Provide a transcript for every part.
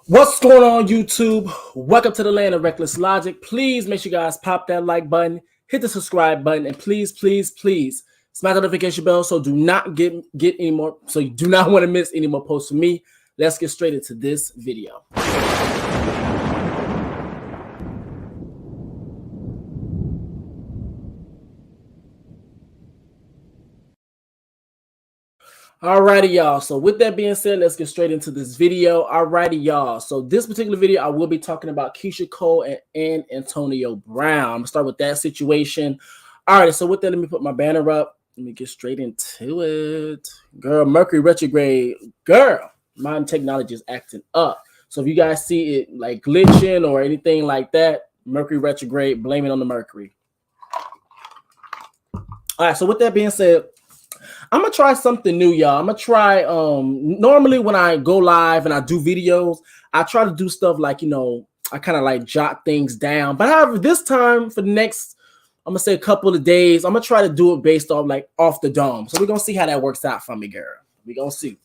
What's going on, YouTube? Welcome to the land of reckless logic. Please make sure you guys pop that like button, hit the subscribe button, and please smash the notification bell so do not get any more. So you do not want to miss any more posts from me. Let's get straight into this video. Alrighty, y'all. So with that being said, let's get straight into this video. Alrighty, y'all. So this particular video, I will be talking about Keshia Cole and Antonio Brown. I'm gonna start with that situation. Alright, so with that, let me put my banner up. Let me get straight into it. Girl, Mercury retrograde. Girl, modern technology is acting up. So if you guys see it like glitching or anything like that, Mercury retrograde, blame it on the Mercury. Alright, so with that being said, I'm gonna try something new, y'all. I'm gonna try normally when I go live and I do videos, I try to do stuff like, you know, I kind of like jot things down. But however, this time for the next, I'm gonna say a couple of days, I'm gonna try to do it based off like off the dome. So we're gonna see how that works out for me, girl. We're gonna see.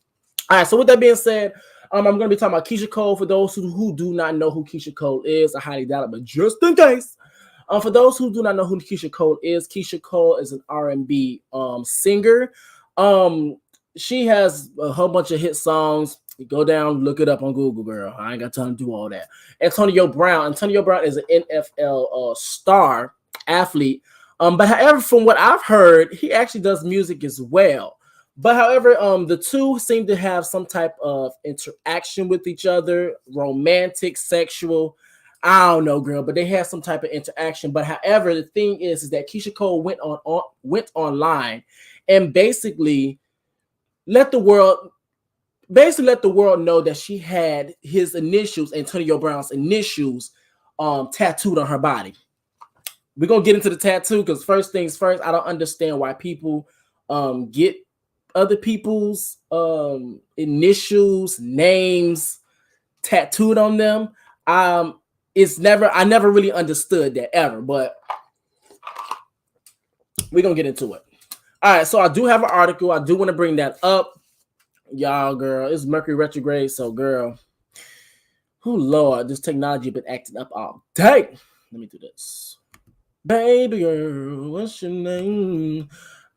All right, so with that being said, I'm gonna be talking about Keshia Cole. For those who do not know who Keshia Cole is, I highly doubt it, but just in case. For those who do not know who Keshia Cole is an R&B singer. She has a whole bunch of hit songs. You go down, look it up on Google, girl. I ain't got time to do all that. Antonio Brown is an NFL star athlete. But however, from what I've heard, he actually does music as well. But however, the two seem to have some type of interaction with each other, romantic, sexual. I don't know, girl, but they had some type of interaction. But however, the thing is that Keshia Cole went online and basically let the world know that she had his initials, Antonio Brown's initials, tattooed on her body. We're gonna get into the tattoo because first things first, I don't understand why people get other people's initials, names tattooed on them. I never really understood that ever, but we're gonna get into it. All right, so I do have an article. I do want to bring that up, y'all. Girl, it's Mercury retrograde, so girl, oh Lord, this technology been acting up all day. Let me do this, baby girl. What's your name?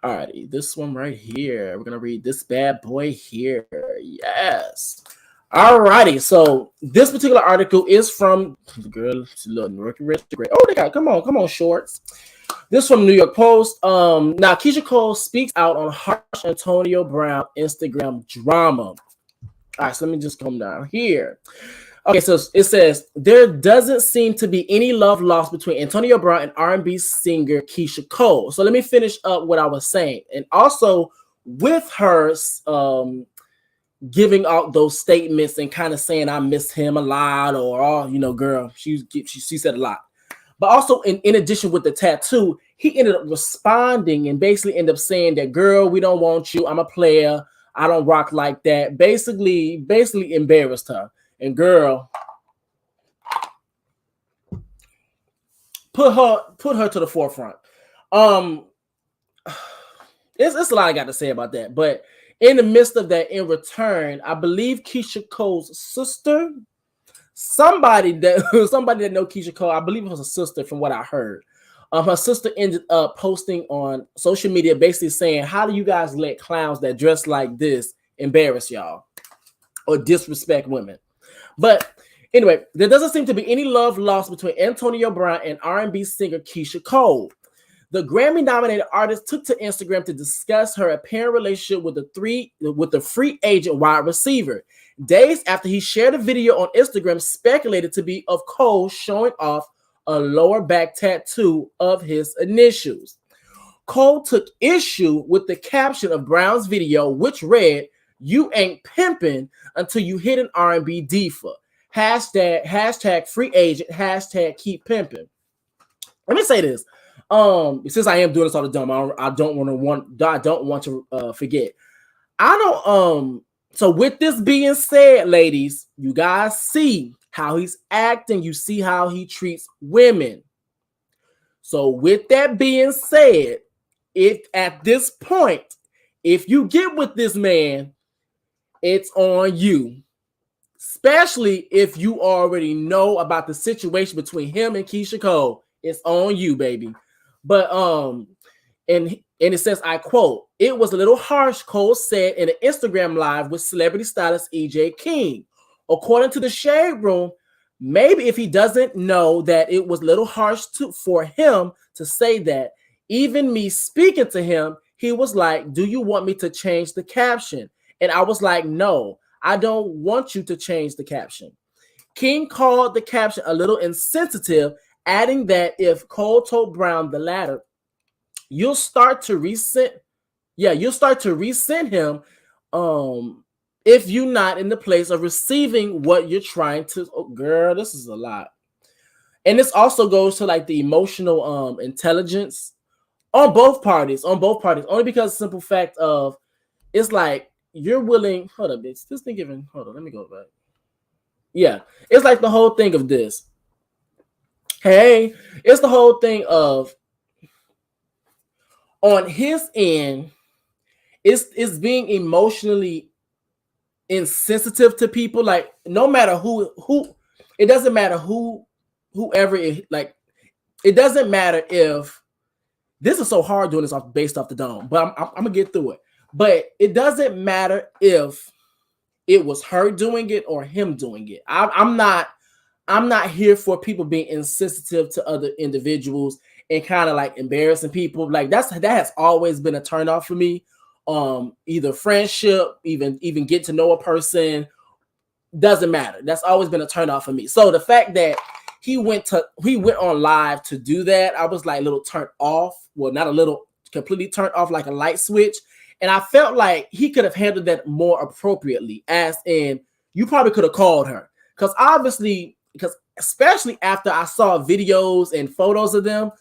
All righty, this one right here. We're gonna read this bad boy here. Yes. Alrighty, so this particular article is from the girl. She loves Mercury retrograde. Oh, they got come on, shorts. This from New York Post. Now Keshia Cole speaks out on harsh Antonio Brown Instagram drama. All right, so let me just come down here. Okay, so it says there doesn't seem to be any love lost between Antonio Brown and R&B singer Keshia Cole. So let me finish up what I was saying, and also with her giving out those statements and kind of saying I miss him a lot, or oh, you know, girl, she said a lot. But also in addition with the tattoo, he ended up responding and basically ended up saying that, girl, we don't want you. I'm a player. I don't rock like that. Basically embarrassed her. And girl, put her to the forefront. It's a lot I got to say about that. But in the midst of that, in return, I believe Keshia Cole's sister, somebody that know Keshia Cole, I believe it was a sister from what I heard. Her sister ended up posting on social media basically saying, how do you guys let clowns that dress like this embarrass y'all or disrespect women? But anyway, there doesn't seem to be any love lost between Antonio Brown and R&B singer Keshia Cole. The Grammy-nominated artist took to Instagram to discuss her apparent relationship with the free agent wide receiver. Days after he shared a video on Instagram speculated to be of Cole showing off a lower back tattoo of his initials. Cole took issue with the caption of Brown's video, which read, "You ain't pimping until you hit an R&B diva. Hashtag free agent, hashtag keep pimping." Let me say this. Since I am doing this all the time, I don't want to forget. So with this being said, ladies, you guys see how he's acting. You see how he treats women. So with that being said, if at this point, if you get with this man, it's on you. especially if you already know about the situation between him and Keshia Cole. It's on you, baby. But and it says, I quote, "It was a little harsh," Cole said in an Instagram live with celebrity stylist EJ King. According to the Shade Room, maybe if he doesn't know that it was a little harsh for him to say that, even me speaking to him, he was like, "Do you want me to change the caption?" And I was like, "No, I don't want you to change the caption." King called the caption a little insensitive, adding that if Cole told Brown the latter, you'll start to resent him if you're not in the place of receiving what you're trying to. Oh, girl, this is a lot. And this also goes to like the emotional intelligence on both parties, only because the simple fact of it's like you're willing. Hold up, bitch. This thing giving. Hold on, let me go back. Yeah, it's like the whole thing of this. Hey, it's the whole thing of on his end, it's being emotionally insensitive to people. Like no matter who, it doesn't matter whoever it, like it doesn't matter if this is so hard doing this based off the dome, but I'm gonna get through it. But it doesn't matter if it was her doing it or him doing it. I'm not here for people being insensitive to other individuals and kind of like embarrassing people. Like that has always been a turnoff for me. Either friendship, even get to know a person, doesn't matter. That's always been a turnoff for me. So the fact that he went on live to do that, I was like a little turned off. Well, not a little, completely turned off, like a light switch. And I felt like he could have handled that more appropriately, as in you probably could have called her. Because especially after I saw videos and photos of them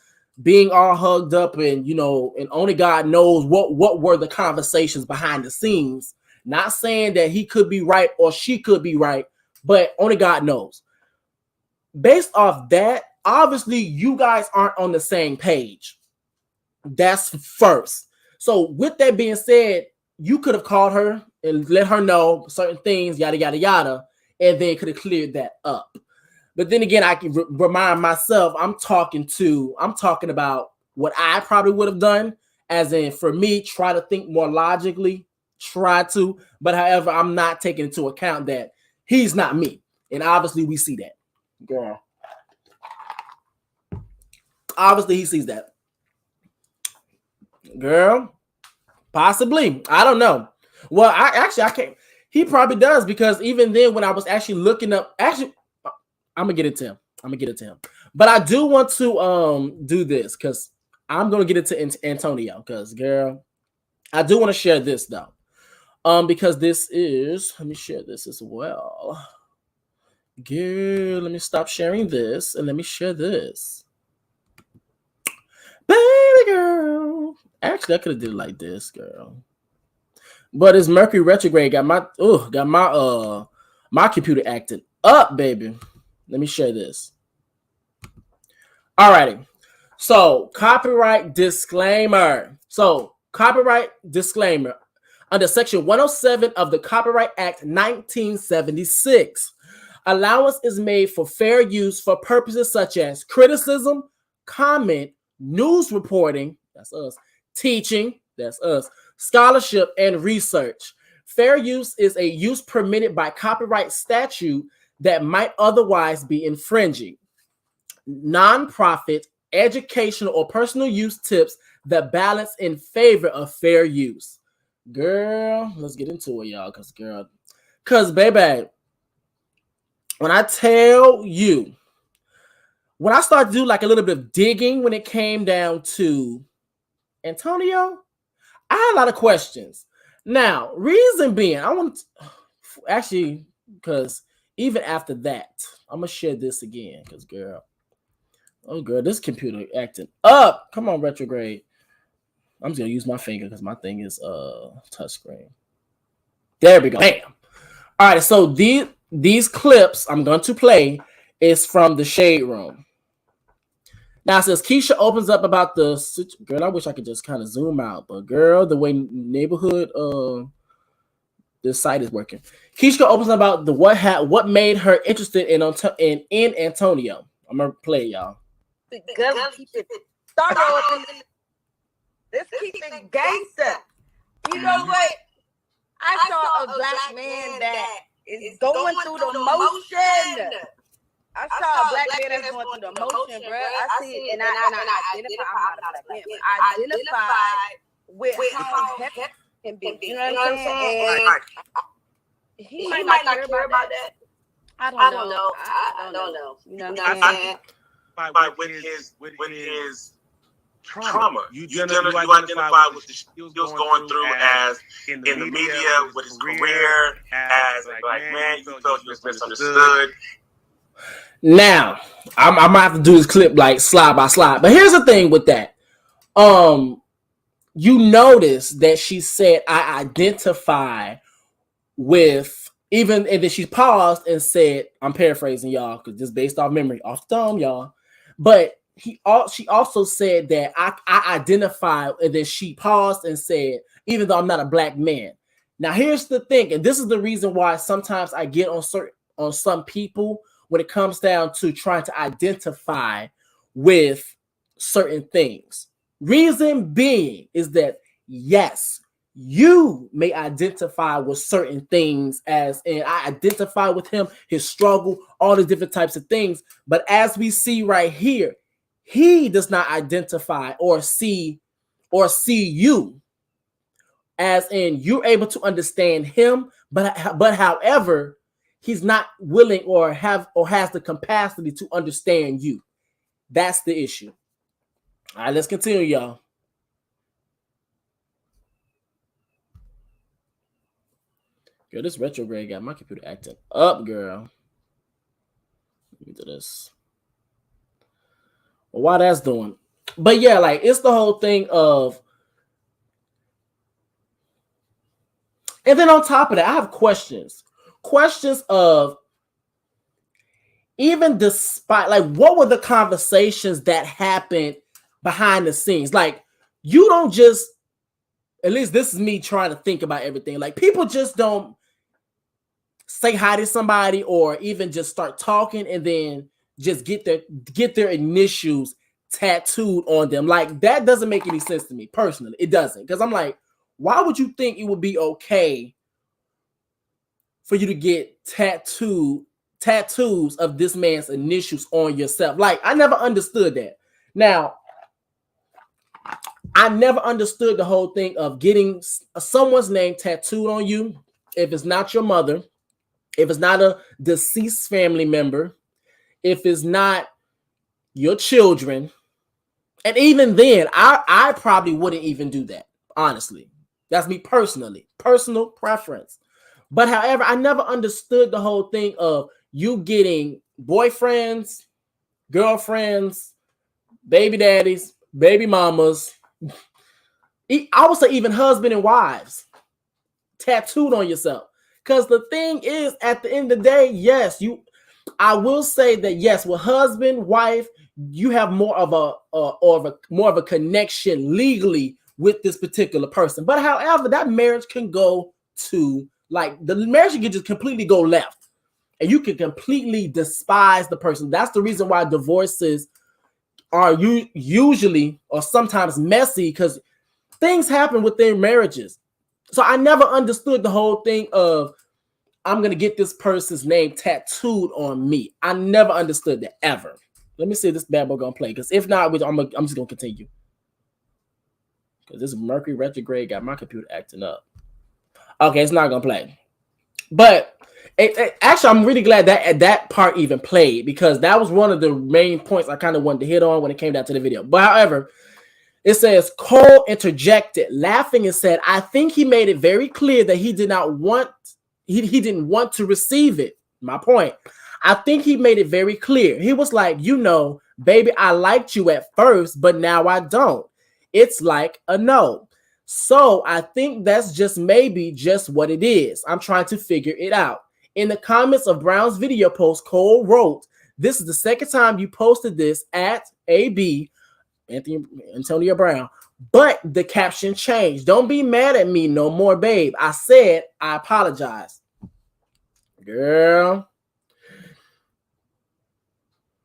being all hugged up and, and only God knows what were the conversations behind the scenes. Not saying that he could be right or she could be right, but only God knows. Based off that, obviously you guys aren't on the same page. That's first. So with that being said, you could have called her and let her know certain things, yada, yada, yada, and then could have cleared that up. But then again, I can remind myself, I'm talking about what I probably would have done, as in for me, try to think more logically, but however, I'm not taking into account that he's not me. And obviously we see that. Girl. Obviously he sees that. Girl, possibly. I don't know. Well, I can't. He probably does, because even then when I was actually looking up, I'm gonna get it to him. But I do want to do this because I'm gonna get it to Antonio, because girl, I do want to share this though. Because this is, let me share this as well. Girl, let me stop sharing this and let me share this. Baby girl. Actually, I could have did it like this, girl. But it's Mercury retrograde got my computer acting up, baby. Let me share this. Alrighty. So, copyright disclaimer. Under Section 107 of the Copyright Act 1976, allowance is made for fair use for purposes such as criticism, comment, news reporting, that's us, teaching, that's us, scholarship, and research. Fair use is a use permitted by copyright statute that might otherwise be infringing. Non-profit, educational, or personal use tips that balance in favor of fair use. Girl, let's get into it, y'all, because baby, when I tell you, when I started to do like a little bit of digging when it came down to Antonio, I had a lot of questions. Now, reason being, I want to actually, because even after that, I'm gonna share this again, because girl, this computer acting up. Come on, retrograde. I'm just gonna use my finger because my thing is touchscreen. There we go. Bam. All right, so these clips I'm going to play is from the Shade Room. Now it says Keshia opens up about the girl. I wish I could just kind of zoom out, but girl, the way neighborhood this site is working. Keshia opens about the what made her interested in Antonio. I'm gonna play y'all. Girl, keep it thorough up in this. Let's keep it gangster. You know what? I saw a black man that is going through the motion. I saw a black man that's going through the motion, bro. I see it, and I identify. I'm not a black man, but I identify with how hip can be. You know what I'm saying? And he might not care about that. I don't know. I don't know. You know what I'm saying? With his trauma. You identify with the he was going through as in the media, with his career, as like man, you felt you was misunderstood. Now, I'm gonna have to do this clip like slide by slide. But here's the thing with that. You notice that she said, I identify with, even, and then she paused and said, I'm paraphrasing y'all, because this is based off memory, off the dome, y'all. But she also said that I identify, and then she paused and said, even though I'm not a black man. Now, here's the thing, and this is the reason why sometimes I get on some people when it comes down to trying to identify with certain things. Reason being is that, yes, you may identify with certain things and I identify with him, his struggle, all the different types of things. But as we see right here, he does not identify or see you, as in you're able to understand him, but however, he's not willing or has the capacity to understand you. That's the issue. All right, let's continue, y'all. Girl, this retrograde got my computer acting up, girl. Let me do this. Well, why that's doing. But yeah, like, it's the whole thing of, and then on top of that, I have questions of, even despite, like, what were the conversations that happened behind the scenes? Like, you don't just, at least this is me trying to think about everything. Like, people just don't say hi to somebody or even just start talking and then just get their initials tattooed on them. Like, that doesn't make any sense to me personally. It doesn't, because I'm like, why would you think it would be okay for you to get tattoos of this man's initials on yourself? Like, I never understood that. Now, I never understood the whole thing of getting someone's name tattooed on you if it's not your mother, if it's not a deceased family member, if it's not your children. And even then, I probably wouldn't even do that, honestly. That's me personally, personal preference. But however, I never understood the whole thing of you getting boyfriends, girlfriends, baby daddies, baby mamas, I would say even husband and wives tattooed on yourself. Because the thing is, at the end of the day, yes, I will say that yes, with husband, wife, you have more of a connection legally with this particular person. But however, that marriage can go to, like, the marriage can just completely go left, and you can completely despise the person. That's the reason why divorces are usually or sometimes messy, because things happen within marriages. So I never understood the whole thing of, I'm going to get this person's name tattooed on me. I never understood that, ever. Let me see if this bad boy going to play, because if not, I'm just going to continue. Because this Mercury retrograde got my computer acting up. Okay, it's not going to play. But actually, I'm really glad that part even played, because that was one of the main points I kind of wanted to hit on when it came down to the video. But however, it says, Cole interjected, laughing, and said, I think he made it very clear that he didn't want to receive it. My point. I think he made it very clear. He was like, baby, I liked you at first, but now I don't. It's like a no. So I think that's just maybe just what it is. I'm trying to figure it out. In the comments of Brown's video post, Cole wrote, this is the second time you posted this at AB, Antonio Brown, but the caption changed. Don't be mad at me no more, babe. I said I apologize. Girl.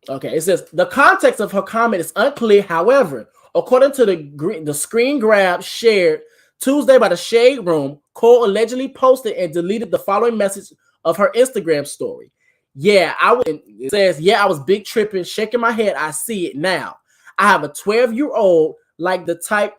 Okay, it says the context of her comment is unclear. However, according to the screen grab shared Tuesday by the Shade Room, Cole allegedly posted and deleted the following message of her Instagram story. Yeah, it says, yeah, I was big tripping, shaking my head. I see it now. I have a 12-year-old like the type.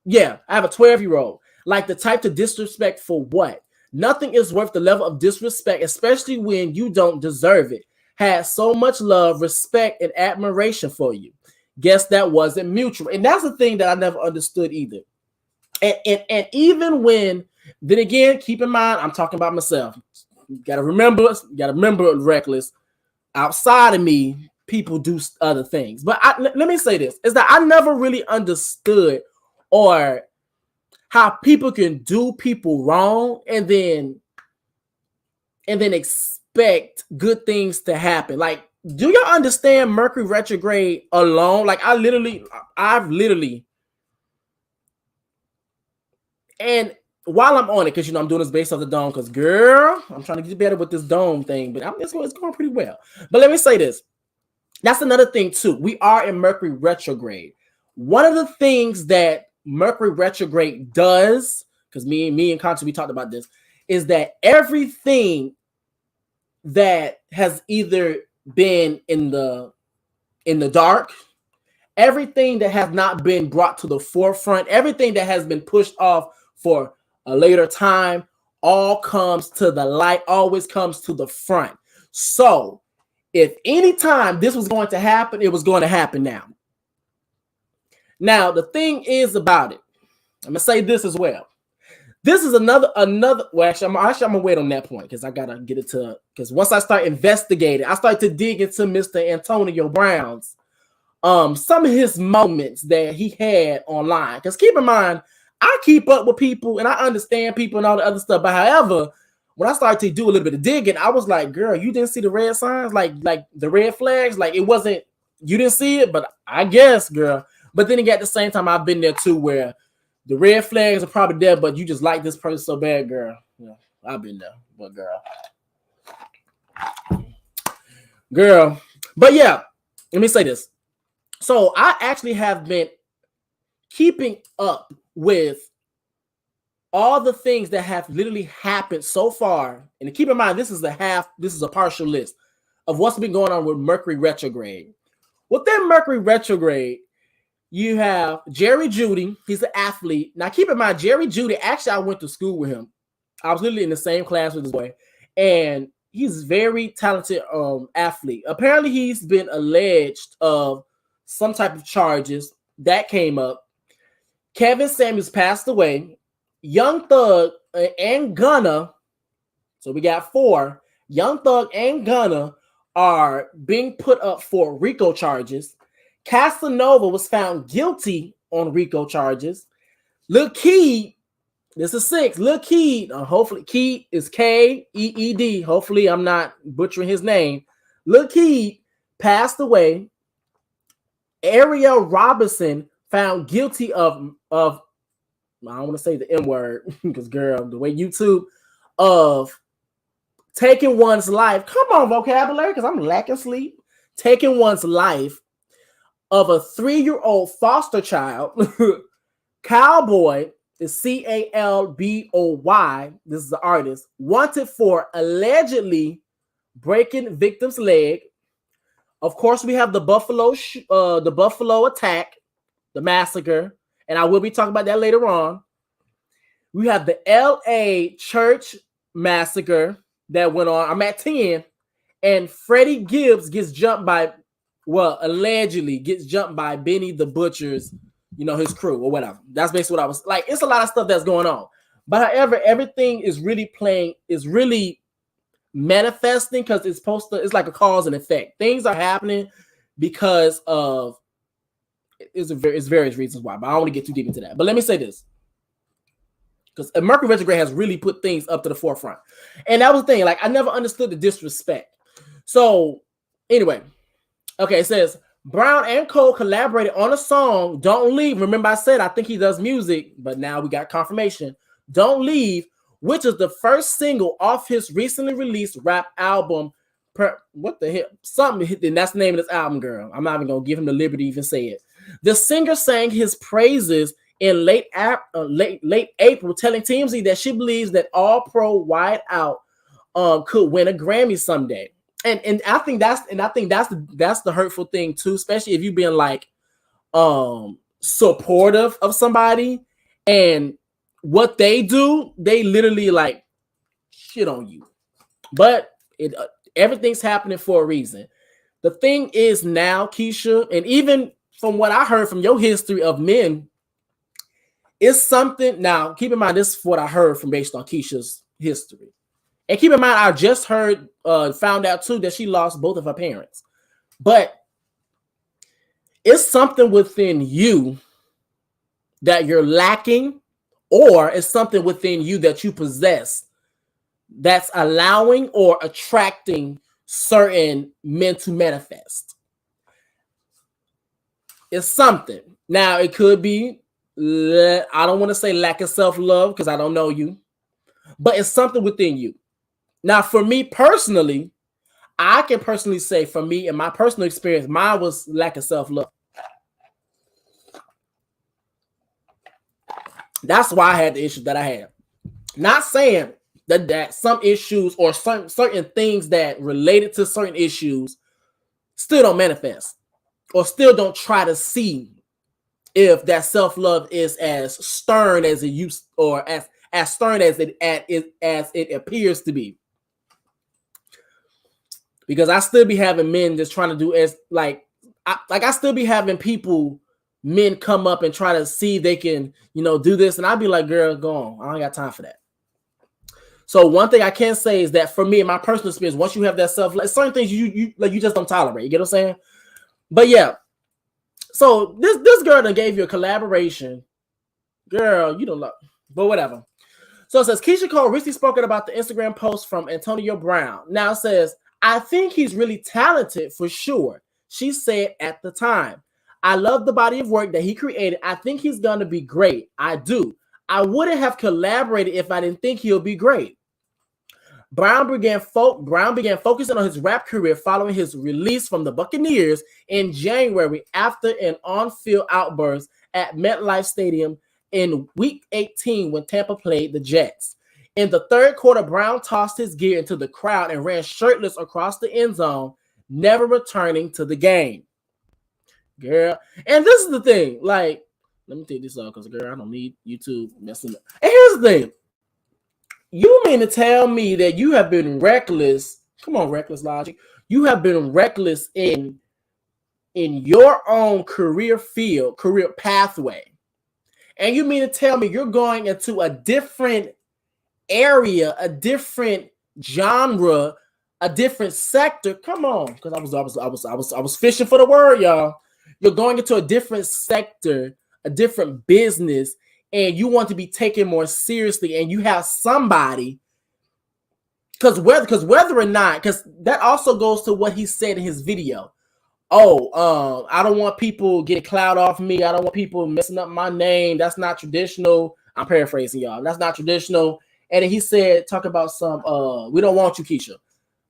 Yeah, I have a 12-year-old like the type to disrespect for what? Nothing is worth the level of disrespect, especially when you don't deserve it. Had so much love, respect, and admiration for you. Guess that wasn't mutual. And that's the thing that I never understood either. And even when, then again, keep in mind, I'm talking about myself. You gotta remember, Reckless. Outside of me, people do other things. But let me say this, is that I never really understood or how people can do people wrong and then expect good things to happen. Like, do y'all understand Mercury retrograde alone? Like, I've literally, and while I'm on it, because I'm doing this based off the dome, because girl, I'm trying to get better with this dome thing, but it's going pretty well. But let me say this. That's another thing too. We are in Mercury retrograde. One of the things that Mercury retrograde does, because me and Contra, we talked about this, is that everything that has either been in the dark, everything that has not been brought to the forefront, everything that has been pushed off for a later time, all comes to the light, always comes to the front. So if any time this was going to happen, it was going to happen now. Now, the thing is about it, I'm going to say this as well. This is another. Well, actually, I'm gonna wait on that point because I gotta get it to. Because once I start investigating, I start to dig into Mr. Antonio Brown's, some of his moments that he had online. Because keep in mind, I keep up with people and I understand people and all the other stuff. But however, when I started to do a little bit of digging, I was like, "Girl, you didn't see the red signs, like the red flags, like it wasn't. You didn't see it, but I guess, girl. But then again, at the same time, I've been there too, where the red flags are probably there, but you just like this person so bad, girl. Yeah, I've been there, but girl. But yeah, let me say this. So I actually have been keeping up with all the things that have literally happened so far. And keep in mind, this is a partial list of what's been going on with Mercury retrograde. Within Mercury retrograde, you have Jerry Judy. He's an athlete. Now, keep in mind, Jerry Judy, actually, I went to school with him. I was literally in the same class with this boy. And he's a very talented athlete. Apparently, he's been alleged of some type of charges. That came up. Kevin Samuels passed away. Young Thug and Gunna, so we got 4. Young Thug and Gunna are being put up for RICO charges. Casanova was found guilty on RICO charges. Lil Keed, this is 6. Lil Keed, hopefully Keed is Keed. Hopefully I'm not butchering his name. Lil Keed passed away. Ariel Robinson found guilty of I don't want to say the M word because girl, the way YouTube of taking one's life. Come on, vocabulary, because I'm lacking sleep. Taking one's life of a 3-year-old foster child. Cowboy is Calboy. This is the artist. Wanted for allegedly breaking victim's leg. Of course, we have the Buffalo attack, the massacre, and I will be talking about that later on. We have the LA church massacre that went on. I'm at 10, and Freddie Gibbs gets jumped by, allegedly gets jumped by Benny the Butcher's, his crew or whatever. That's basically what I was like. It's a lot of stuff that's going on, but however, everything is really manifesting because it's like a cause and effect. Things are happening because of it's various reasons why, but I don't want to get too deep into that. But let me say this, because Mercury retrograde has really put things up to the forefront, and that was the thing. Like, I never understood the disrespect. So anyway, okay, it says Brown and Cole collaborated on a song, "Don't Leave." Remember, I said I think he does music, but now we got confirmation. "Don't Leave," which is the first single off his recently released rap album. What the hell? Something, then that's the name of this album, girl. I'm not even gonna give him the liberty to even say it. The singer sang his praises in late April, telling TMZ that she believes that All Pro Wide Out could win a Grammy someday. And I think that's the hurtful thing too, especially if you've been like supportive of somebody and what they do, they literally like shit on you. But everything's happening for a reason. The thing is now, Keshia, and even from what I heard from your history of men, it's something. Now, keep in mind, this is what I heard from based on Keshia's history. And keep in mind, I just found out too that she lost both of her parents. But it's something within you that you're lacking, or it's something within you that you possess that's allowing or attracting certain men to manifest. It's something. Now, it could be, I don't want to say lack of self-love because I don't know you, but it's something within you. Now, for me personally, I can personally say for me, in my personal experience, mine was lack of self-love. That's why I had the issues that I had. Not saying that some issues or certain things that related to certain issues still don't manifest or still don't try to see if that self-love is as stern as it used or as stern as it appears to be. Because I still be having men just trying to do as I still be having men come up and try to see if they can, do this. And I'd be like, girl, go on. I don't got time for that. So one thing I can say is that for me, in my personal experience, once you have that self-love, certain things you just don't tolerate. You get what I'm saying? But yeah. So this girl that gave you a collaboration, girl, you don't love, but whatever. So it says, Keshia Cole recently spoken about the Instagram post from Antonio Brown. Now it says, I think he's really talented for sure. She said at the time, I love the body of work that he created. I think he's going to be great. I do. I wouldn't have collaborated if I didn't think he'll be great. Brown began focusing on his rap career following his release from the Buccaneers in January after an on-field outburst at MetLife Stadium in Week 18 when Tampa played the Jets. In the third quarter, Brown tossed his gear into the crowd and ran shirtless across the end zone, never returning to the game. Girl, and this is the thing. Like, let me take this off because, girl, I don't need YouTube messing up. And here's the thing. You mean to tell me that you have been reckless? Come on, Reckless Logic. You have been reckless in your own career field, career pathway. And you mean to tell me you're going into a different area, a different genre, a different sector? Come on, because I was fishing for the word, y'all. You're going into a different sector, a different business, and you want to be taken more seriously, and you have somebody, because whether or not, because that also goes to what he said in his video. I don't want people getting clout off me. I don't want people messing up my name. That's not traditional. I'm paraphrasing, y'all. That's not traditional. And then he said, talk about some, we don't want you, Keshia.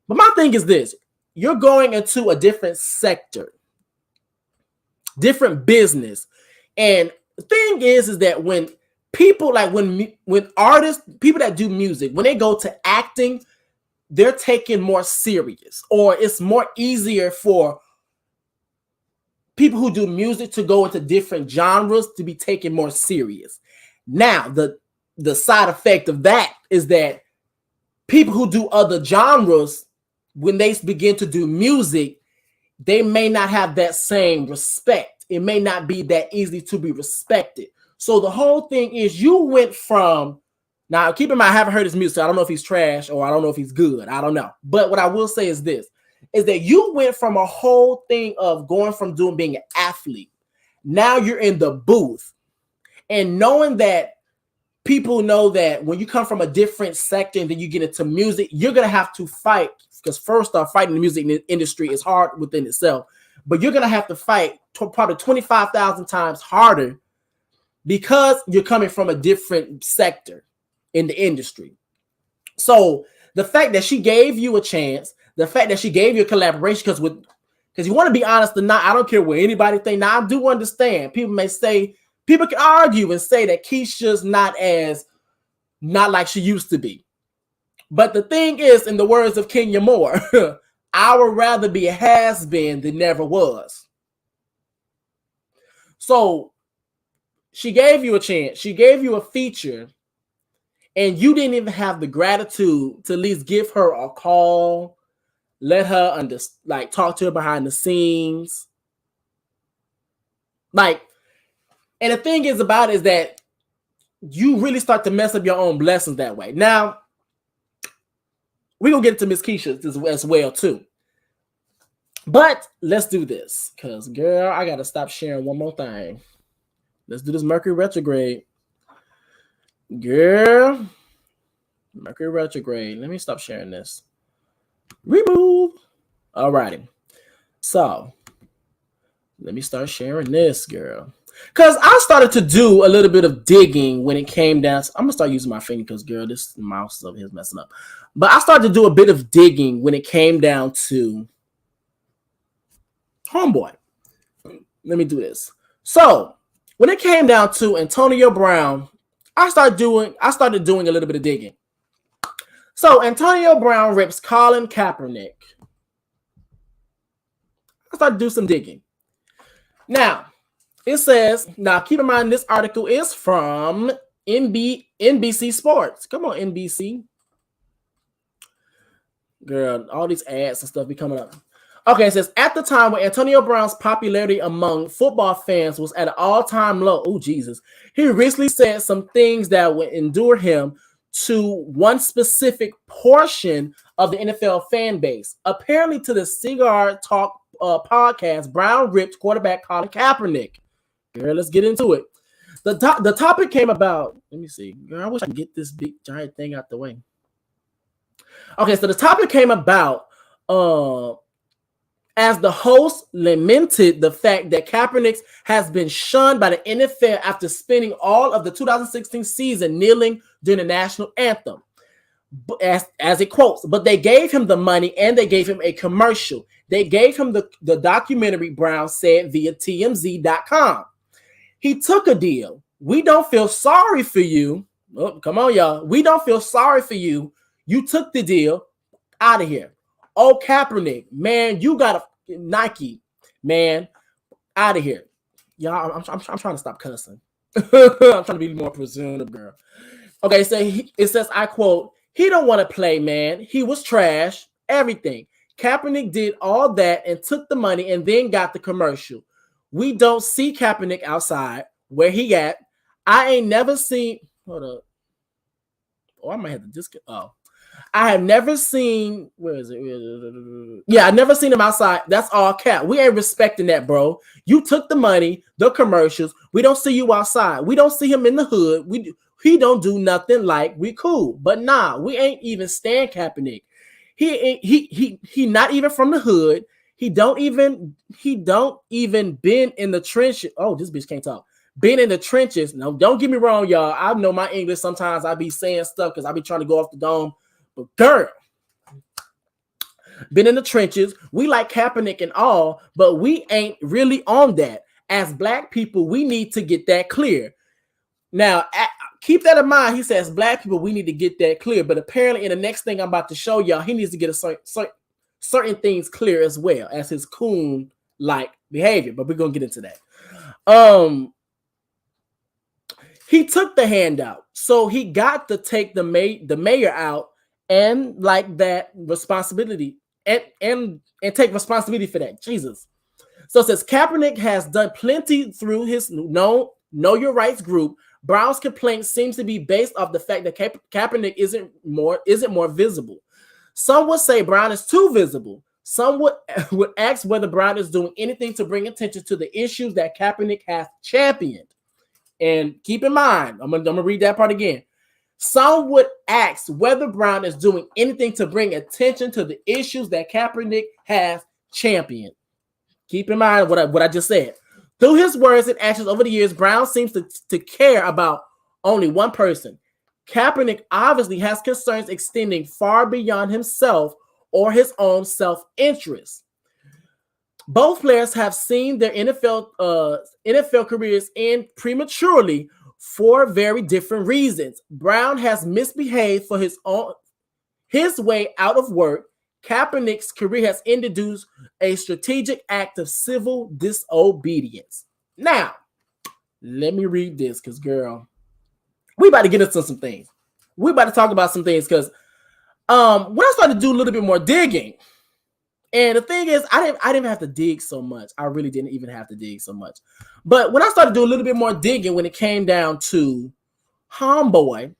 But my thing is this. You're going into a different sector, different business. And the thing is that when people, like when artists, people that do music, when they go to acting, they're taken more serious, or it's more easier for people who do music to go into different genres to be taken more serious. Now, the side effect of that is that people who do other genres, when they begin to do music, they may not have that same respect. It may not be that easy to be respected. So the whole thing is you went from, now keep in mind, I haven't heard his music, so I don't know if he's trash or I don't know if he's good. I don't know. But what I will say is this, is that you went from a whole thing of going from being an athlete. Now you're in the booth. And knowing that people know that when you come from a different sector and then you get into music, you're going to have to fight. Because first off, fighting the music industry is hard within itself. But you're going to have to fight probably 25,000 times harder because you're coming from a different sector in the industry. So the fact that she gave you a chance, the fact that she gave you a collaboration, because you want to be honest or not, I don't care what anybody think. Now I do understand. People may say, people can argue and say that Keshia's not like she used to be. But the thing is, in the words of Kenya Moore, I would rather be a has-been than never was. So she gave you a chance. She gave you a feature, and you didn't even have the gratitude to at least give her a call, let her talk to her behind the scenes. Like, and the thing is about it is that you really start to mess up your own blessings that way. Now, we're going to get into Miss Keshia as well, too. But let's do this. Because, girl, I got to stop sharing one more thing. Let's do this Mercury retrograde. Girl. Mercury retrograde. Let me stop sharing this. Remove. Alrighty. So, let me start sharing this, girl. Because I started to do a little bit of digging when it came down. I'm going to start using my finger because, girl, this mouse up here is messing up. But I started to do a bit of digging when it came down to Homeboy. Let me do this. So, when it came down to Antonio Brown, I started doing a little bit of digging. So, Antonio Brown rips Colin Kaepernick. I started to do some digging. Now, it says, now keep in mind this article is from NBC Sports. Come on, NBC. Girl, all these ads and stuff be coming up. Okay, it says, at the time when Antonio Brown's popularity among football fans was at an all-time low, oh, Jesus, he recently said some things that would endure him to one specific portion of the NFL fan base. Apparently to the Cigar Talk podcast, Brown ripped quarterback Colin Kaepernick. Girl, let's get into it. The topic came about, let me see. Girl, I wish I could get this big giant thing out the way. Okay, so the topic came about as the host lamented the fact that Kaepernick has been shunned by the NFL after spending all of the 2016 season kneeling during the national anthem. As it quotes, but they gave him the money and they gave him a commercial. They gave him the documentary, Brown said via TMZ.com. He took a deal. We don't feel sorry for you. Oh, come on, y'all. We don't feel sorry for you. You took the deal. Out of here. Oh, Kaepernick, man, you got a Nike, man, out of here. Y'all, I'm trying to stop cussing. I'm trying to be more presumptive, girl. Okay, so it says, I quote, he don't want to play, man. He was trash, everything. Kaepernick did all that and took the money and then got the commercial. We don't see Kaepernick outside. Where he at? I ain't never seen. Hold up. Oh, I might have to just get. Oh, I have never seen. Where is it? Yeah, I never seen him outside. That's all cap. We ain't respecting that, bro. You took the money, the commercials. We don't see you outside. We don't see him in the hood. He don't do nothing like we cool. But nah, we ain't even stand Kaepernick. He not even from the hood. He don't even been in the trenches. Oh, this bitch can't talk. Been in the trenches. No, don't get me wrong, y'all. I know my English. Sometimes I be saying stuff because I be trying to go off the dome. But girl, been in the trenches. We like Kaepernick and all, but we ain't really on that. As black people, we need to get that clear. Now, keep that in mind. He says, black people, we need to get that clear. But apparently, in the next thing I'm about to show y'all, he needs to get a certain things clear as well as his coon-like behavior. But we're going to get into that. He took the handout. So he got to take the mayor out and like that responsibility and take responsibility for that. Jesus. So it says Kaepernick has done plenty through his Know Your Rights group. Brown's complaint seems to be based off the fact that Kaepernick isn't more visible. Some would say Brown is too visible. Some would ask whether Brown is doing anything to bring attention to the issues that Kaepernick has championed. And keep in mind, I'm gonna read that part again. Some would ask whether Brown is doing anything to bring attention to the issues that Kaepernick has championed. Keep in mind what I just said. Through his words and actions over the years, Brown seems to care about only one person, Kaepernick obviously has concerns extending far beyond himself or his own self-interest. Both players have seen their NFL careers end prematurely for very different reasons. Brown has misbehaved for his way out of work. Kaepernick's career has ended due to a strategic act of civil disobedience. Now, let me read this because, girl, we about to get into some things. We about to talk about some things because when I started to do a little bit more digging, and the thing is, I didn't have to dig so much. I really didn't even have to dig so much. But when I started to do a little bit more digging when it came down to Homeboy,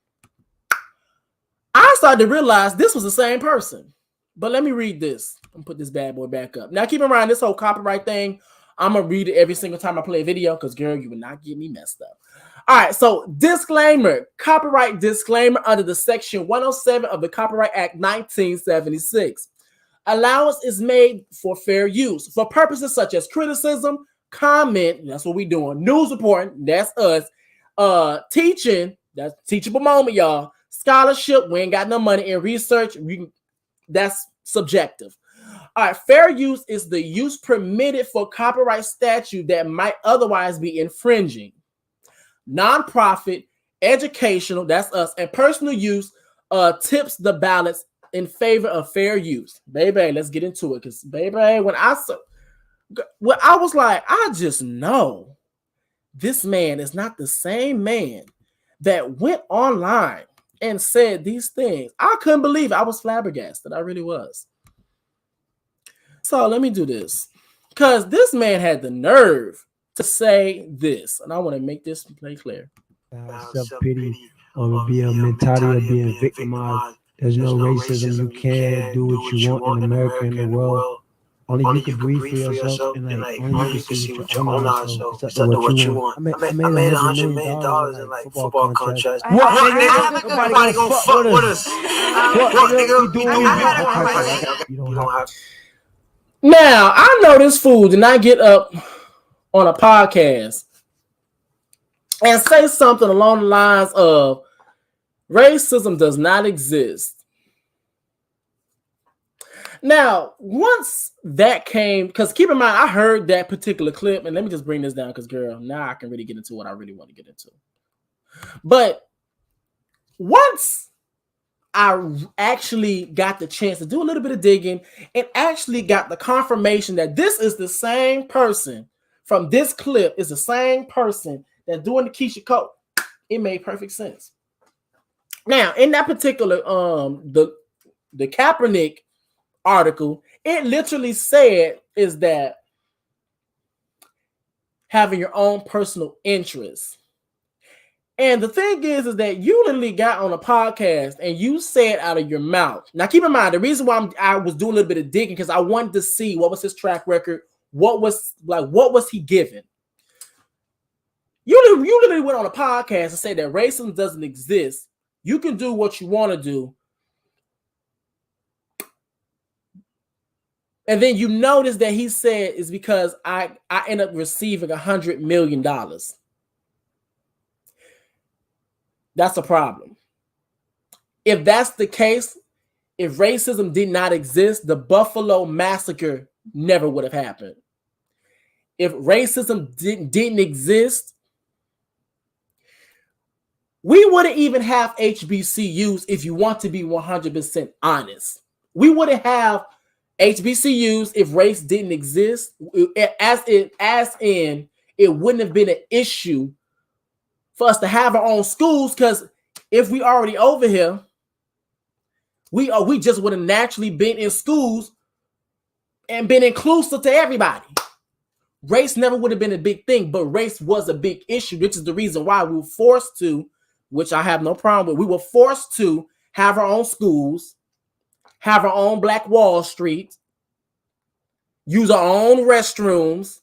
I started to realize this was the same person. But let me read this. I'm gonna put this bad boy back up. Now keep in mind this whole copyright thing. I'm gonna read it every single time I play a video because, girl, you will not get me messed up. All right, so disclaimer, copyright disclaimer under the section 107 of the Copyright Act 1976. Allowance is made for fair use for purposes such as criticism, comment, that's what we doing, news reporting, that's us, teaching, that's teachable moment, y'all, scholarship, we ain't got no money, in research, that's subjective. All right, fair use is the use permitted for copyright statute that might otherwise be infringing. Nonprofit, educational, that's us, and personal use tips the balance in favor of fair use. Baby, let's get into it. Because, baby, when I was like, I just know this man is not the same man that went online and said these things. I couldn't believe it. I was flabbergasted. I really was. So let me do this. Because this man had the nerve to say this. And I want to make this play clear. Self-pity or be a mentality of being victimized. There's no racism. You can do what you want in America and the world. Only you can breathe for yourself, and like only you can see with your own eyes. So it's up to what you want. I made $100 million in like football contracts. What, nigga? Nobody gonna fuck with us. What, nigga? We doing you don't have. Now I know this fool did not get up on a podcast and say something along the lines of racism does not exist. Now, once that came, because keep in mind, I heard that particular clip, and let me just bring this down because, girl, now I can really get into what I really want to get into. But once I actually got the chance to do a little bit of digging and actually got the confirmation that this is the same person from this clip, is the same person that's doing the Keshia Cole, it made perfect sense. Now, in that particular, the Kaepernick article, it literally said is that having your own personal interests. And the thing is that you literally got on a podcast and you said out of your mouth. Now, keep in mind, the reason why I was doing a little bit of digging because I wanted to see what was his track record, what was he given. You literally went on a podcast and said that racism doesn't exist. You can do what you want to do. And then you notice that he said is because I end up receiving $100 million. That's a problem. If that's the case, if racism did not exist, the Buffalo Massacre never would have happened. If racism didn't exist, we wouldn't even have HBCUs if you want to be 100% honest. We wouldn't have HBCUs if race didn't exist, as in it wouldn't have been an issue for us to have our own schools, because if we already over here, we just would have naturally been in schools and been inclusive to everybody. Race never would have been a big thing, but race was a big issue, which is the reason why we were forced to, which I have no problem with, we were forced to have our own schools, have our own Black Wall Street, use our own restrooms.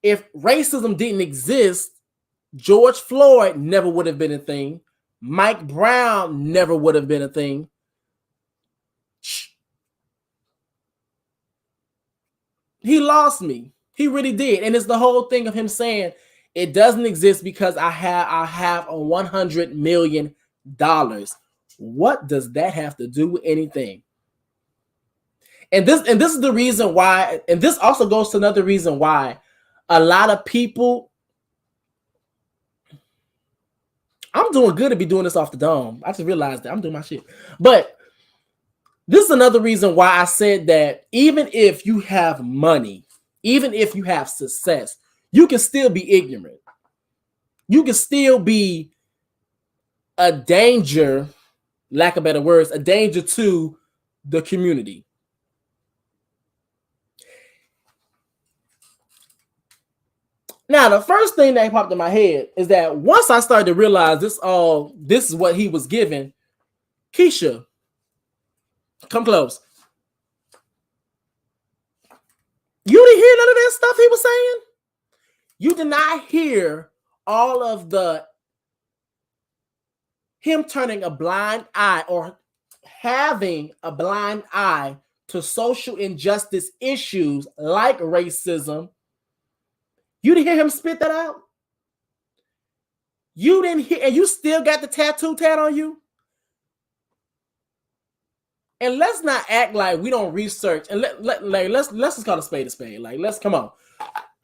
If racism didn't exist, George Floyd never would have been a thing. Mike Brown never would have been a thing. He lost me. He really did. And it's the whole thing of him saying, It doesn't exist because I have a $100 million. What does that have to do with anything? And this is the reason why, and this also goes to another reason why a lot of people, I'm doing good to be doing this off the dome. I just realized that I'm doing my shit. But this is another reason why I said that even if you have money, even if you have success, you can still be ignorant. You can still be a danger, lack of better words, a danger to the community. Now, the first thing that popped in my head is that once I started to realize this is what he was given, Keshia, come close. You didn't hear none of that stuff he was saying? You did not hear all of him turning a blind eye or having a blind eye to social injustice issues like racism. You didn't hear him spit that out? You didn't hear, and you still got the tattoo tat on you? And let's not act like we don't research. And let's just call a spade a spade. Like, let's come on.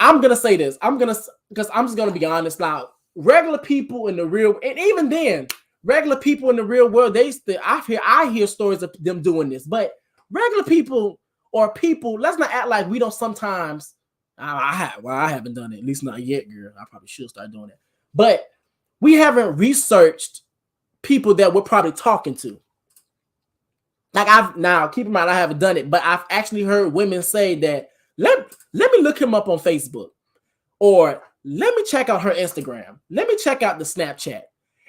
I'm gonna say this. Because I'm just gonna be honest now. Regular people in the real, and even then, regular people in the real world, I hear stories of them doing this. But regular people or people, let's not act like we don't sometimes. I haven't done it, at least not yet, girl. I probably should start doing it. But we haven't researched people that we're probably talking to. Like now, keep in mind, I haven't done it, but I've actually heard women say that, let me look him up on Facebook, or let me check out her Instagram. Let me check out the Snapchat.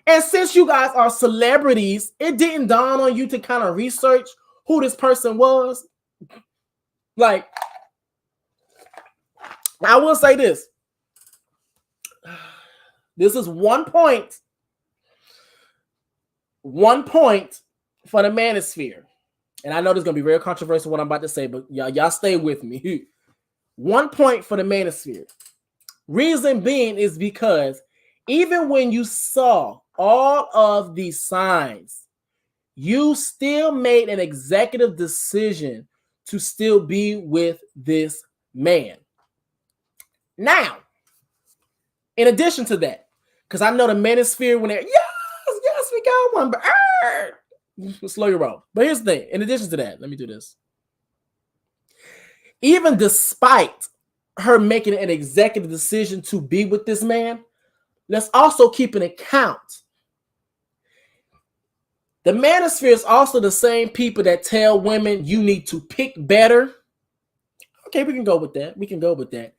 And since you guys are celebrities, it didn't dawn on you to kind of research who this person was. Like, I will say this. This is 1 point. 1 point for the manosphere. And I know this is going to be very controversial what I'm about to say, but y'all stay with me. 1 point for the manosphere. Reason being is because even when you saw all of these signs, you still made an executive decision to still be with this man. Now, in addition to that, because I know the manosphere when they're, yes, we got one, but slow your roll. But here's the thing. In addition to that, let me do this. Even despite her making an executive decision to be with this man, let's also keep an account. The manosphere is also the same people that tell women you need to pick better. Okay, we can go with that.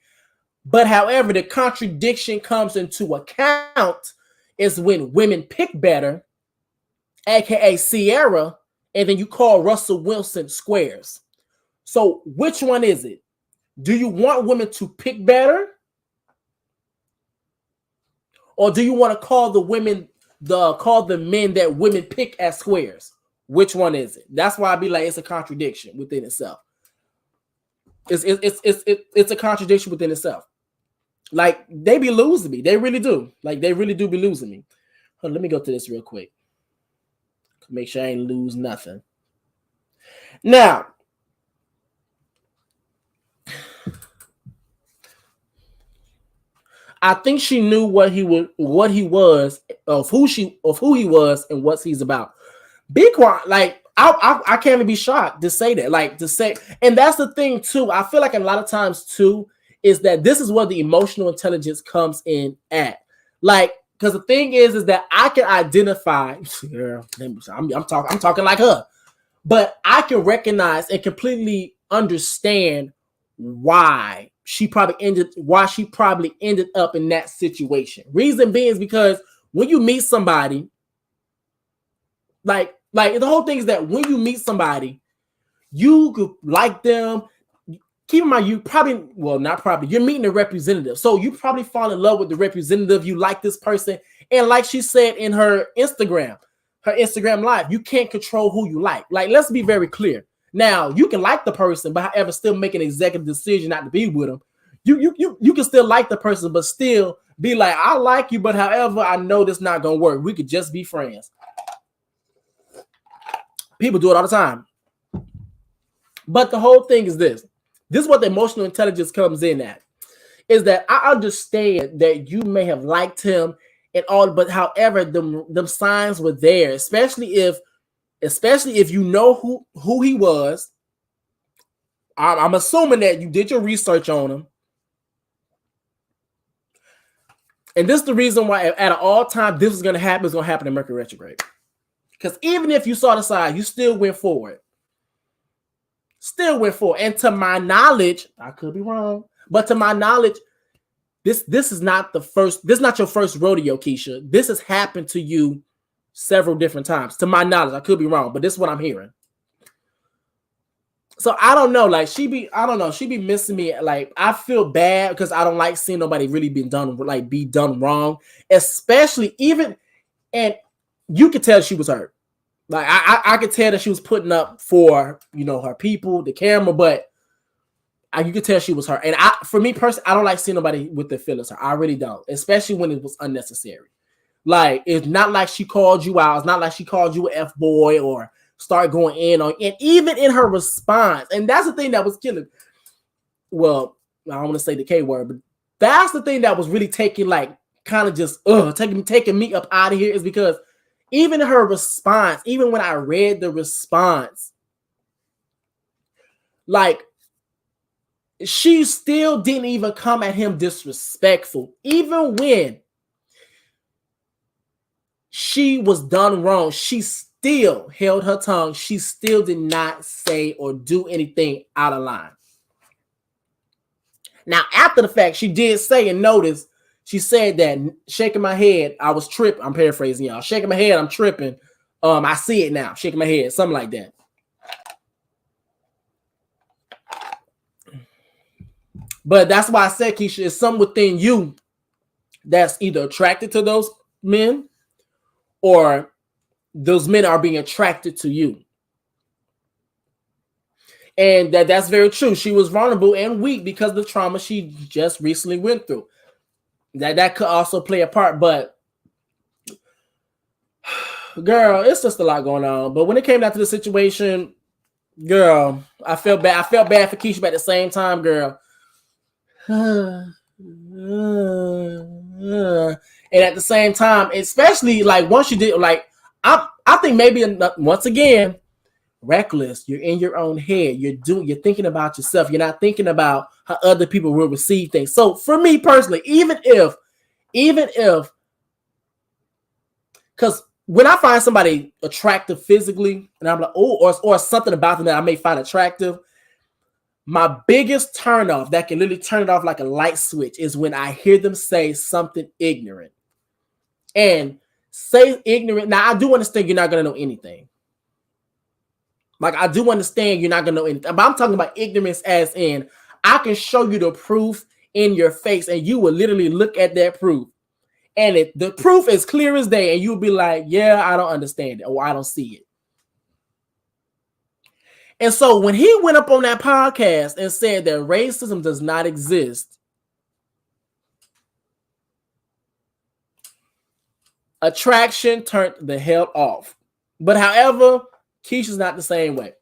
But however, the contradiction comes into account is when women pick better, aka Sierra, and then you call Russell Wilson squares. So which one is it? Do you want women to pick better? Or do you want to call the men that women pick as squares? Which one is it? That's why I be like, it's a contradiction within itself. It's a contradiction within itself. Like, they be losing me. They really do. Like, they really do be losing me. Hold on, let me go to this real quick. Make sure I ain't lose nothing. Now, I think she knew what he was, of who he was, and what he's about. Be quiet. Like, I can't even be shocked to say that. Like, to say, and that's the thing too. I feel like a lot of times too is that this is where the emotional intelligence comes in at. Like, because the thing is that I can identify. I'm talking like her, but I can recognize and completely understand why she probably ended up in that situation. Reason being is because when you meet somebody, like the whole thing is that when you meet somebody, you could like them. Keep in mind, you're meeting a representative. So you probably fall in love with the representative. You like this person. And like she said in her Instagram live, you can't control who you like. Like, let's be very clear. Now, you can like the person, but however, still make an executive decision not to be with them. You can still like the person, but still Be like, I like you, but however, I know this not gonna work. We could just be friends. People do it all the time. But the whole thing is this. This is what the emotional intelligence comes in at. Is that I understand that you may have liked him and all, but however, them signs were there, especially if you know who he was. I'm assuming that you did your research on him. And this is the reason why at all time this is going to happen. It's going to happen in Mercury retrograde. Because even if you saw the sign, you still went forward. Still went forward. And to my knowledge, I could be wrong, but to my knowledge, this is not the first. This is not your first rodeo, Keshia. This has happened to you several different times. To my knowledge, I could be wrong, but this is what I'm hearing. So I don't know. Like she be missing me. Like I feel bad because I don't like seeing nobody really be done wrong, especially even, and you could tell she was hurt. Like I could tell that she was putting up for her people, the camera, but you could tell she was hurt. And for me personally, I don't like seeing nobody with their feelings hurt. I really don't, especially when it was unnecessary. Like it's not like she called you out. It's not like she called you an F-boy or start going in on, and even in her response, and that's the thing that was killing. Well, I don't want to say the K word, but that's the thing that was really taking taking me up out of here, is because even her response, even when I read the response, like she still didn't even come at him disrespectful, even when she was done wrong. She still held her tongue. She still did not say or do anything out of line. Now, after the fact, she did say and notice, she said that shaking my head, I was tripping. I'm paraphrasing y'all. Shaking my head, I'm tripping. I see it now. Shaking my head, something like that. But that's why I said, Keshia, it's something within you that's either attracted to those men or those men are being attracted to you. And that's very true. She was vulnerable and weak because of the trauma she just recently went through. That could also play a part, but girl, it's just a lot going on. But when it came down to the situation, girl, I felt bad. I felt bad for Keshia, but at the same time, girl. And at the same time, especially like once you did, like I think maybe once again, reckless. You're in your own head. You're thinking about yourself. You're not thinking about how other people will receive things. So for me personally, even if, because when I find somebody attractive physically, and I'm like, oh, or something about them that I may find attractive, my biggest turn off that can literally turn it off like a light switch is when I hear them say something ignorant. And say ignorant. Now, I do understand you're not going to know anything. Like, I do understand you're not going to know anything. But I'm talking about ignorance as in, I can show you the proof in your face and you will literally look at that proof. And the proof is clear as day. And you'll be like, yeah, I don't understand it. Or I don't see it. And so when he went up on that podcast and said that racism does not exist, attraction turned the hell off. But however, Keshia's not the same way.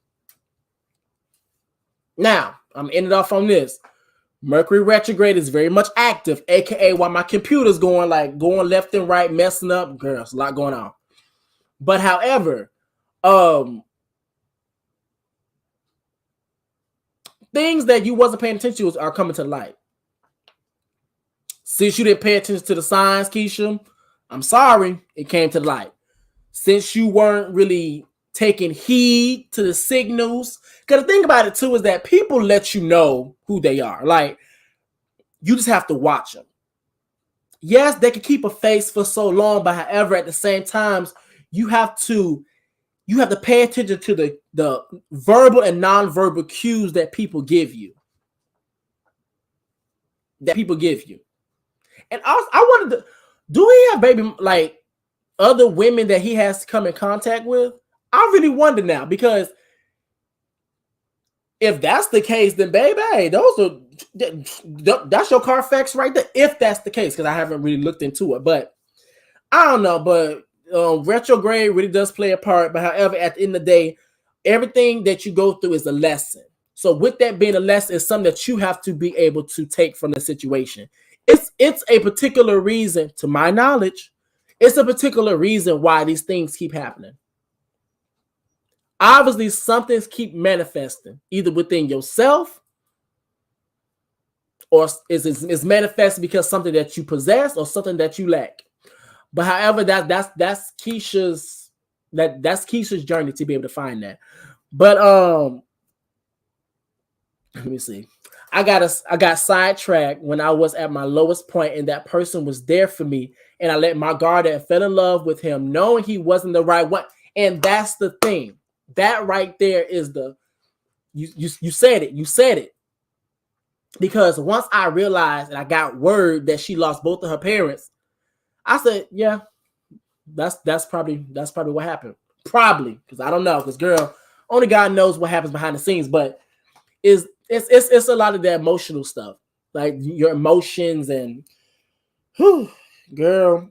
Now, I'm ending off on this. Mercury retrograde is very much active, aka while my computer's going left and right, messing up. Girl, there's a lot going on. But however, things that you wasn't paying attention to are coming to light. Since you didn't pay attention to the signs, Keshia, I'm sorry, it came to light. Since you weren't really taking heed to the signals, because the thing about it too is that people let you know who they are. Like, you just have to watch them. Yes, they can keep a face for so long, but however, at the same time, you have to pay attention to the verbal and non-verbal cues that people give you. And also, I wanted to, do he have baby, like, other women that he has to come in contact with? I really wonder now, because if that's the case, then baby, those are That's your Carfax right there, if that's the case, because I haven't really looked into it. But I don't know. But retrograde really does play a part. But however, at the end of the day, everything that you go through is a lesson. So with that being a lesson, it's something that you have to be able to take from the situation. It's a particular reason, to my knowledge, it's a particular reason why these things keep happening. Obviously, something's keep manifesting, either within yourself, or is manifesting because something that you possess or something that you lack. But however, that's Keshia's that's Keshia's journey to be able to find that. But let me see. I got sidetracked when I was at my lowest point, and that person was there for me, and I let my guard and fell in love with him, knowing he wasn't the right one. And that's the thing. That right there is you said it. You said it. Because once I realized and I got word that she lost both of her parents, I said, yeah, that's probably what happened. Probably, because I don't know. Because girl, only God knows what happens behind the scenes, but it's a lot of that emotional stuff, like your emotions and girl.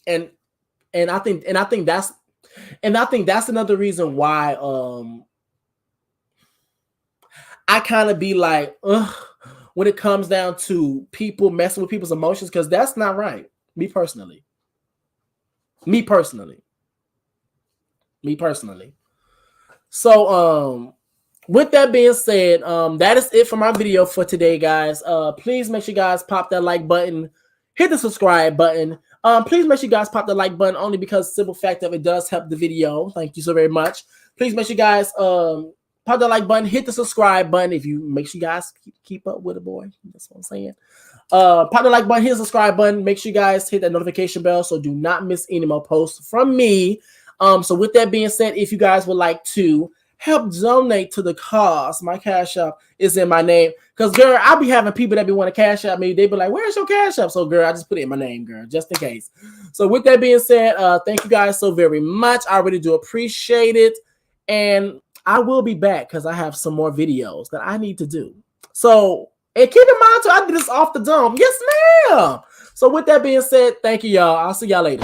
And I think that's another reason why I kind of be like, when it comes down to people messing with people's emotions, because that's not right. Me personally. So with that being said, that is it for my video for today, guys. Please make sure you guys pop that like button, hit the subscribe button. Please make sure you guys pop the like button, only because simple fact of it does help the video. Thank you so very much. Please make sure you guys pop the like button, hit the subscribe button. If you make sure you guys keep up with it, boy. That's what I'm saying. Pop the like button, hit the subscribe button. Make sure you guys hit that notification bell so do not miss any more posts from me. So with that being said, if you guys would like to help donate to the cause, my Cash App is in my name. Because, girl, I be having people that be want to Cash App me. They be like, where's your Cash App? So, girl, I just put it in my name, girl, just in case. So with that being said, thank you guys so very much. I really do appreciate it. And I will be back because I have some more videos that I need to do. So, and keep in mind, too, I did this off the dome. Yes, ma'am. So with that being said, thank you, y'all. I'll see y'all later.